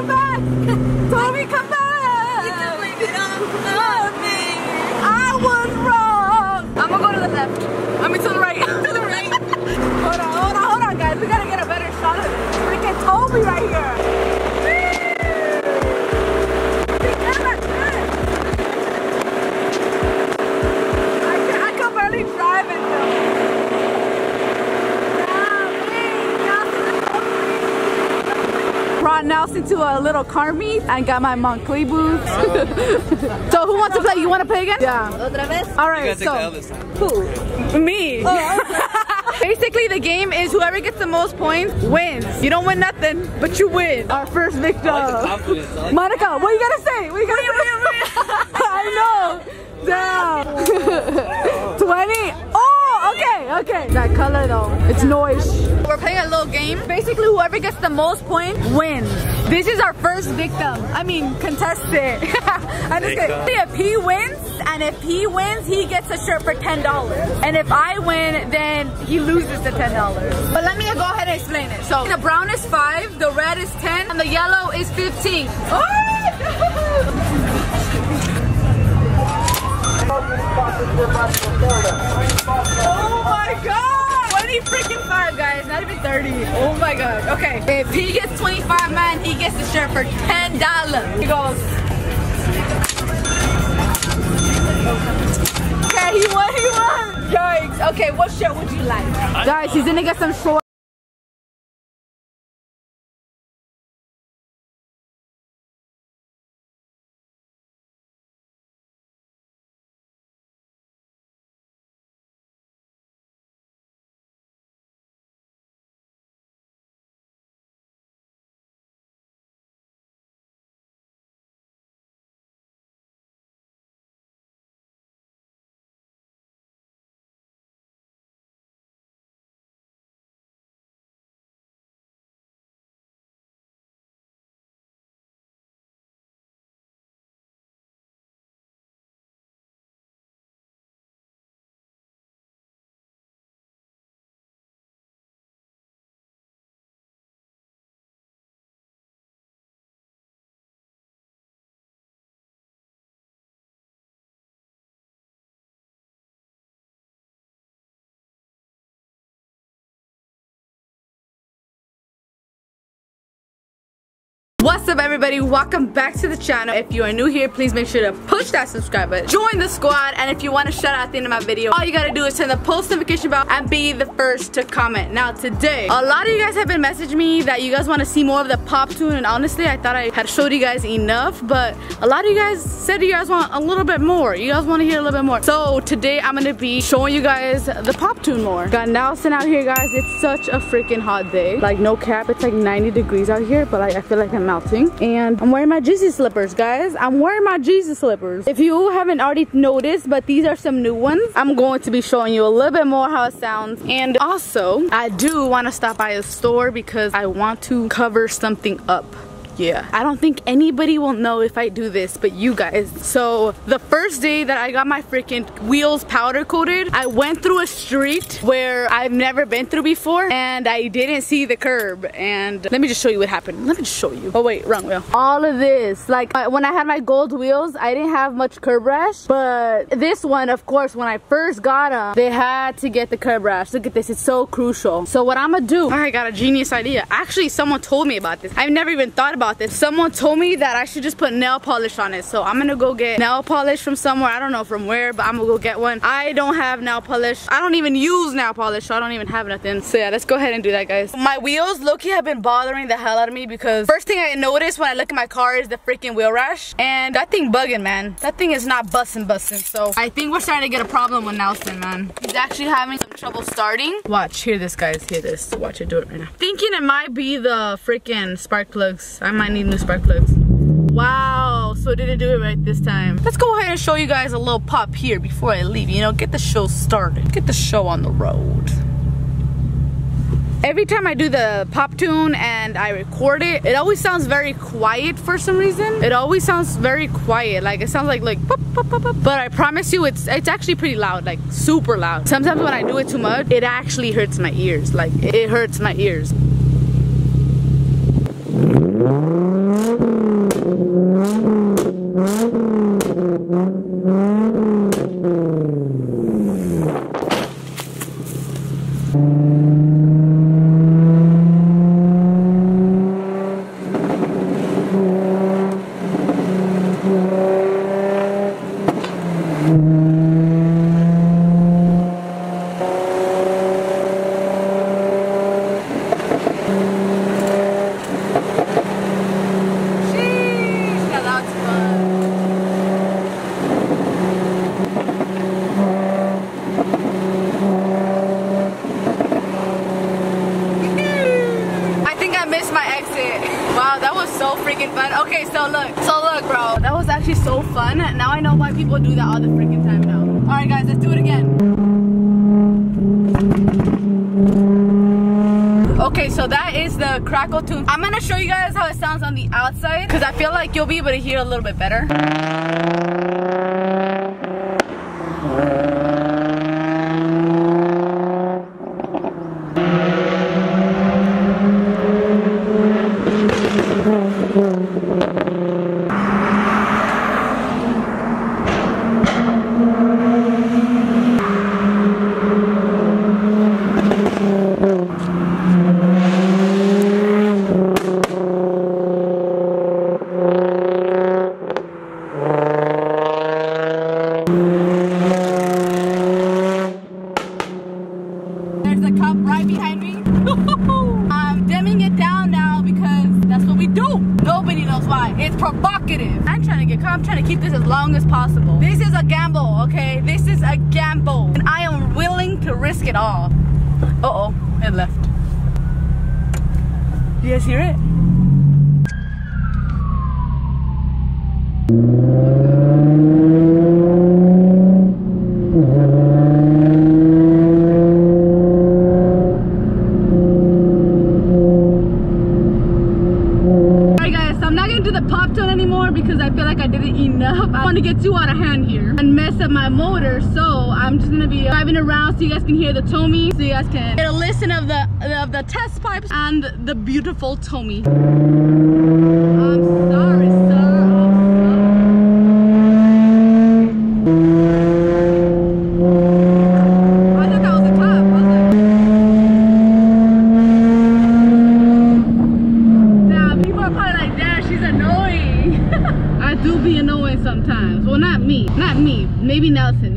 come back! Toby, come back! You can blame it on me. I was wrong! I'm gonna go to the left. I mean to the right. To the right. Hold on, guys. We gotta get a better shot of it. Freaking Toby right here. I can barely drive it though. Brought Nelson to a little car meet and got my Moncler boots. So who wants to play? You want to play again? Yeah. Otra vez? All right. So who? Me. Oh. Basically, the game is whoever gets the most points wins. You don't win nothing, but you win. Our first victim. Monica, what you gotta say? What you gotta say? I know. Damn. 20. Oh, okay. That color though, it's noise. We're playing a little game. Basically, whoever gets the most points wins. This is our first victim. I mean, contestant. I'm just kidding. If he wins, he gets a shirt for $10. And if I win, then he loses the $10. But let me go ahead and explain it. So the brown is 5, the red is 10, and the yellow is 15. Oh my god! 20 freaking 5, guys, not even 30. Oh my god. Okay, if he gets 25, man, he gets the shirt for $10. He goes. Okay, he won. Yikes. Okay, what shirt would you like? Guys, he's gonna get some shorts. What's up everybody, welcome back to the channel. If you are new here, please make sure to push that subscribe button, join the squad, and if you want to shout out at the end of my video, all you gotta do is turn the post notification bell and be the first to comment. Now today, a lot of you guys have been messaging me that you guys want to see more of the pop tune, and honestly I thought I had showed you guys enough, but a lot of you guys said you guys want a little bit more. You guys want to hear a little bit more. So today I'm gonna be showing you guys the pop tune more. Got Nelson out here, guys. It's such a freaking hot day. Like no cap, it's like 90 degrees out here, but I feel like I'm melting. And I'm wearing my Jesus slippers, guys. I'm wearing my Jesus slippers. If you haven't already noticed, but these are some new ones. I'm going to be showing you a little bit more how it sounds. And also, I do want to stop by a store because I want to cover something up. Yeah, I don't think anybody will know if I do this but you guys. So the first day that I got my freaking wheels powder coated, I went through a street where I've never been through before and I didn't see the curb. And let me just show you what happened. Let me just show you. Oh wait, wrong wheel. All of this, like when I had my gold wheels, I didn't have much curb rash, but this one, of course, when I first got them, they had to get the curb rash. Look at this, it's so crucial. So what I'm gonna do, I got a genius idea. Actually, someone told me about this. I've never even thought about this. Someone told me that I should just put nail polish on it. So I'm gonna go get nail polish from somewhere. I don't know from where, but I'm gonna go get one. I don't have nail polish. I don't even use nail polish, so I don't even have nothing. So yeah, let's go ahead and do that, guys. My wheels low-key have been bothering the hell out of me because first thing I noticed when I look at my car is the freaking wheel rash. And that thing bugging, man. That thing is not busting. So I think we're starting to get a problem with Nelson, man. He's actually having some trouble starting. Watch, hear this, guys. Hear this. Watch it do it right now. Thinking it might be the freaking spark plugs. I might need new spark plugs. Wow, so it didn't do it right this time. Let's go ahead and show you guys a little pop here before I leave. You know, get the show started. Get the show on the road. Every time I do the pop tune and I record it, it always sounds very quiet for some reason. It always sounds very quiet. Like it sounds like pop, pop, pop, pop. But I promise you it's actually pretty loud, like super loud. Sometimes when I do it too much, it actually hurts my ears. Like it hurts my ears. having fun? Okay, so look, bro. That was actually so fun. Now I know why people do that all the freaking time now. All right, guys, let's do it again. Okay, so that is the crackle tune. I'm gonna show you guys how it sounds on the outside because I feel like you'll be able to hear a little bit better. There's a cup right behind me. I'm dimming it down now because that's what we do. Nobody knows why. It's provocative. I'm trying to get caught. I'm trying to keep this as long as possible. This is a gamble, okay? This is a gamble. And I am willing to risk it all. Uh-oh, it left. You guys hear it? Because I feel like I didn't enough. I want to get too out of hand here and mess up my motor, so I'm just gonna be driving around so you guys can hear the Tommy, so you guys can get a listen of the test pipes and the beautiful Tommy. I'm sorry, sir. I thought that was a clap. I was like, damn, people are probably like, damn, she's annoying. I do be annoying sometimes. Well, not me. Maybe Nelson.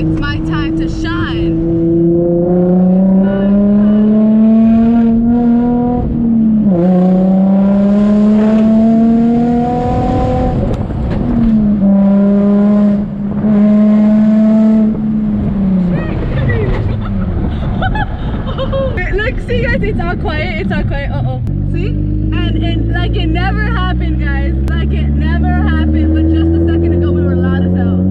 It's my time to shine. Look, see guys, it's all quiet. Uh-oh. See? And like it never happened, guys. Like it never happened, but just a second ago we were loud as hell.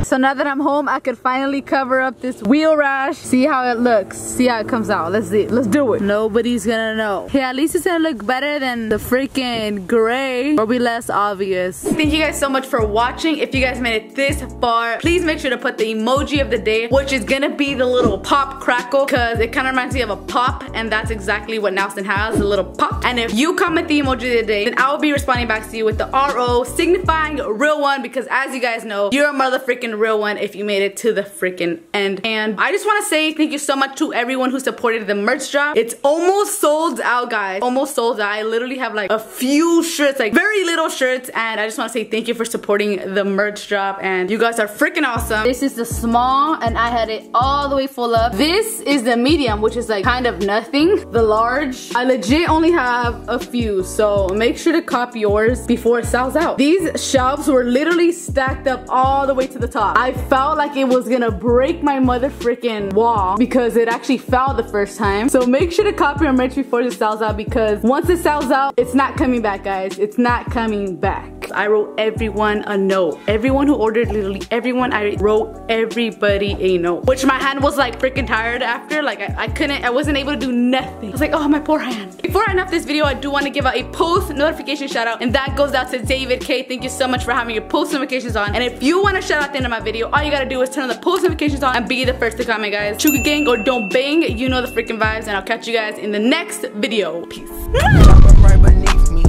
So now that I'm home, I could finally cover up this wheel rash. See how it looks. See how it comes out. Let's see. Let's do it. Nobody's gonna know. Yeah, at least it's gonna look better than the freaking gray. Or be less obvious. Thank you guys so much for watching. If you guys made it this far, please make sure to put the emoji of the day, which is gonna be the little pop crackle, because it kind of reminds me of a pop, and that's exactly what Nelson has, a little pop. And if you comment the emoji of the day, then I will be responding back to you with the RO, signifying real one, because as you guys know, you're a mother freaking real one if you made it to the freaking end. And I just want to say thank you so much to everyone who supported the merch drop. It's almost sold out, guys. Almost sold out. I literally have like a few shirts, like very little shirts, and I just want to say thank you for supporting the merch drop, and you guys are freaking awesome. This is the small, and I had it all the way full up. This is the medium, which is like kind of nothing. The large, I legit only have a few, so make sure to copy yours before it sells out. These shelves were literally stacked up all the way to the top. I felt like it was gonna break my mother freaking wall because it actually fell the first time. So make sure to copy your merch before it sells out, because once it sells out, it's not coming back, guys. It's not coming back. I wrote everyone a note. Everyone who ordered, literally everyone, I wrote everybody a note. Which my hand was like freaking tired after. Like I wasn't able to do nothing. I was like, oh, my poor hand. Before I end off this video, I do want to give out a post notification shout out, and that goes out to David K. Thank you so much for having your post notifications on. And if you want to shout out at the end of my video, all you gotta do is turn on the post notifications on and be the first to comment, guys. Chuuuki gang or don't bang, you know the freaking vibes, and I'll catch you guys in the next video. Peace. Right beneath me.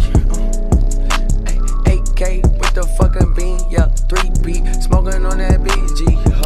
8K with the fucking bean, yeah, 3B, smoking on that BG.